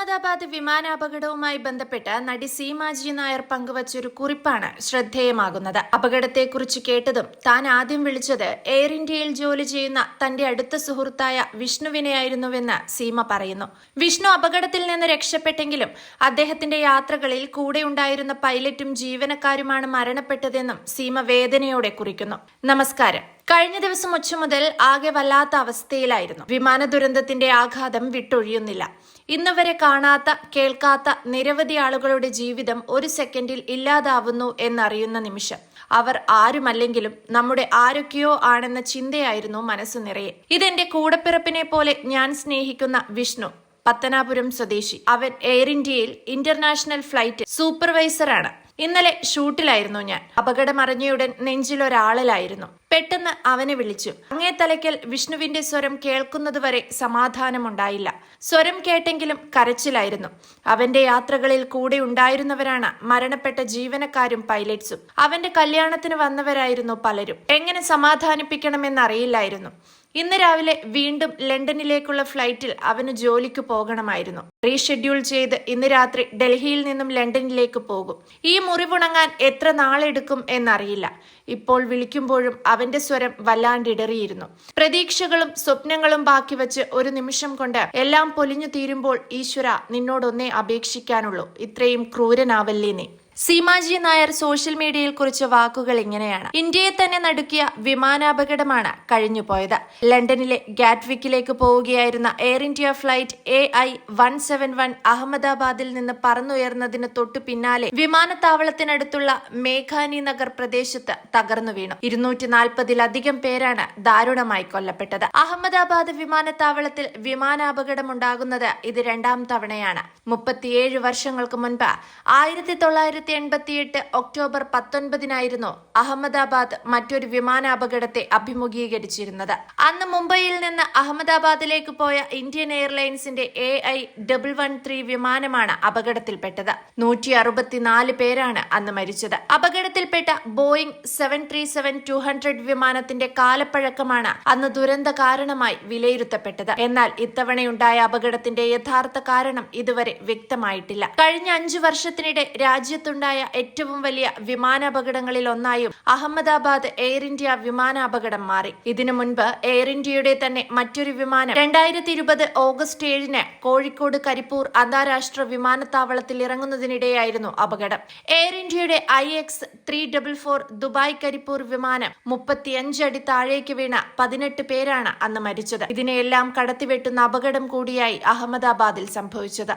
അഹമ്മദാബാദ് വിമാനാപകടവുമായി ബന്ധപ്പെട്ട് നടി സീമാജി നായർ പങ്കുവച്ചൊരു കുറിപ്പാണ് ശ്രദ്ധേയമാകുന്നത്. അപകടത്തെക്കുറിച്ച് കേട്ടതും താൻ ആദ്യം വിളിച്ചത് എയർ ഇന്ത്യയിൽ ജോലി ചെയ്യുന്ന തന്റെ അടുത്ത സുഹൃത്തായ വിഷ്ണുവിനെയായിരുന്നുവെന്ന് സീമ പറയുന്നു. വിഷ്ണു അപകടത്തിൽ നിന്ന് രക്ഷപ്പെട്ടെങ്കിലും അദ്ദേഹത്തിന്റെ യാത്രകളിൽ കൂടെയുണ്ടായിരുന്ന പൈലറ്റും ജീവനക്കാരുമാണ് മരണപ്പെട്ടതെന്നും സീമ വേദനയോടെ കുറിക്കുന്നു. നമസ്കാരം. കഴിഞ്ഞ ദിവസം ഉച്ച മുതൽ ആകെ വല്ലാത്ത അവസ്ഥയിലായിരുന്നു. വിമാന ദുരന്തത്തിന്റെ ആഘാതം വിട്ടൊഴിയുന്നില്ല. ഇന്നുവരെ കാണാത്ത കേൾക്കാത്ത നിരവധി ആളുകളുടെ ജീവിതം ഒരു സെക്കൻഡിൽ ഇല്ലാതാവുന്നു എന്നറിയുന്ന നിമിഷം. അവർ ആരുമല്ലെങ്കിലും നമ്മുടെ ആരൊക്കെയോ ആണെന്ന ചിന്തയായിരുന്നു മനസ്സു നിറയെ. ഇതെന്റെ കൂടപ്പിറപ്പിനെ പോലെ ഞാൻ സ്നേഹിക്കുന്ന വിഷ്ണു, പത്തനാപുരം സ്വദേശി. അവൻ എയർ ഇന്ത്യയിൽ ഇന്റർനാഷണൽ ഫ്ലൈറ്റ് സൂപ്പർവൈസറാണ്. ഇന്നലെ ഷൂട്ടിലായിരുന്നു ഞാൻ. അപകടമറിഞ്ഞയുടൻ നെഞ്ചിലൊരാളലായിരുന്നു. പെട്ടെന്ന് അവനെ വിളിച്ചു. അങ്ങേ തലയ്ക്കൽ വിഷ്ണുവിന്റെ സ്വരം കേൾക്കുന്നതുവരെ സമാധാനമുണ്ടായില്ല. സ്വരം കേട്ടെങ്കിലും കരച്ചിലായിരുന്നു. അവന്റെ യാത്രകളിൽ കൂടെ ഉണ്ടായിരുന്നവരാണ് മരണപ്പെട്ട ജീവനക്കാരും പൈലറ്റ്സും. അവന്റെ കല്യാണത്തിന് വന്നവരായിരുന്നു പലരും. എങ്ങനെ സമാധാനിപ്പിക്കണമെന്നറിയില്ലായിരുന്നു. ഇന്ന് രാവിലെ വീണ്ടും ലണ്ടനിലേക്കുള്ള ഫ്ലൈറ്റിൽ അവന് ജോലിക്ക് പോകണമായിരുന്നു. റീഷെഡ്യൂൾ ചെയ്ത് ഇന്ന് രാത്രി ഡൽഹിയിൽ നിന്നും ലണ്ടനിലേക്ക് പോകും. ഈ മുറിവുണങ്ങാൻ എത്ര നാളെടുക്കും എന്നറിയില്ല. ഇപ്പോൾ വിളിക്കുമ്പോഴും അവന്റെ സ്വരം വല്ലാണ്ടിടറിയിരുന്നു. പ്രതീക്ഷകളും സ്വപ്നങ്ങളും ബാക്കി വെച്ച് ഒരു നിമിഷം കൊണ്ട് എല്ലാം പൊലിഞ്ഞു തീരുമ്പോൾ ഈശ്വര, നിന്നോടൊന്നേ അപേക്ഷിക്കാനുള്ളൂ, ഇത്രയും ക്രൂരനാവല്ലേ നീ. സീമാജി നായർ സോഷ്യൽ മീഡിയയിൽ കുറിച്ച വാക്കുകൾ ഇങ്ങനെയാണ്. ഇന്ത്യയെ തന്നെ നടുക്കിയ വിമാനാപകടമാണ് കഴിഞ്ഞുപോയത്. ലണ്ടനിലെ ഗാറ്റ്വിക്കിലേക്ക് പോവുകയായിരുന്ന എയർ ഇന്ത്യ ഫ്ലൈറ്റ് AI-171 അഹമ്മദാബാദിൽ നിന്ന് പറന്നുയർന്നതിന് തൊട്ടു പിന്നാലെ വിമാനത്താവളത്തിനടുത്തുള്ള മേഘാനി നഗർ പ്രദേശത്ത് തകർന്നു വീണു. 240-ലധികം പേരാണ് ദാരുണമായി കൊല്ലപ്പെട്ടത്. അഹമ്മദാബാദ് വിമാനത്താവളത്തിൽ വിമാനാപകടമുണ്ടാകുന്നത് ഇത് രണ്ടാം തവണയാണ്. 37 വർഷങ്ങൾക്ക് മുൻപ് 1988 ഒക്ടോബർ 19 അഹമ്മദാബാദ് മറ്റൊരു വിമാനാപകടത്തെ അഭിമുഖീകരിച്ചിരുന്നത്. അന്ന് മുംബൈയിൽ നിന്ന് അഹമ്മദാബാദിലേക്ക് പോയ ഇന്ത്യൻ എയർലൈൻസിന്റെ AI-113 വിമാനമാണ് അപകടത്തിൽപ്പെട്ടത്. 164 പേരാണ് അന്ന് മരിച്ചത്. അപകടത്തിൽപ്പെട്ട ബോയിംഗ് 737-200 വിമാനത്തിന്റെ കാലപ്പഴക്കമാണ് അന്ന് ദുരന്ത കാരണമായി വിലയിരുത്തപ്പെട്ടത്. എന്നാൽ ഇത്തവണയുണ്ടായ അപകടത്തിന്റെ യഥാർത്ഥ കാരണം ഇതുവരെ വ്യക്തമായിട്ടില്ല. കഴിഞ്ഞ 5 വർഷത്തിനിടെ രാജ്യത്തുണ്ടായ ഏറ്റവും വലിയ വിമാനാപകടങ്ങളിൽ ഒന്നായും അഹമ്മദാബാദ് എയർ ഇന്ത്യ വിമാനാപകടം മാറി. ഇതിനു മുൻപ് എയർ ഇന്ത്യയുടെ തന്നെ മറ്റൊരു വിമാനം 2020 ഓഗസ്റ്റ് 7 കോഴിക്കോട് കരിപ്പൂർ അന്താരാഷ്ട്ര വിമാനത്താവളത്തിൽ ഇറങ്ങുന്നതിനിടെയായിരുന്നു അപകടം. എയർ ഇന്ത്യയുടെ IX-344 ദുബായ് കരിപ്പൂർ വിമാനം 35 അടി താഴേക്ക് വീണ 18 പേരാണ് അന്ന് മരിച്ചത്. ഇതിനെയെല്ലാം കടത്തിവെട്ടുന്ന അപകടം കൂടിയായി അഹമ്മദാബാദിൽ സംഭവിച്ചത്.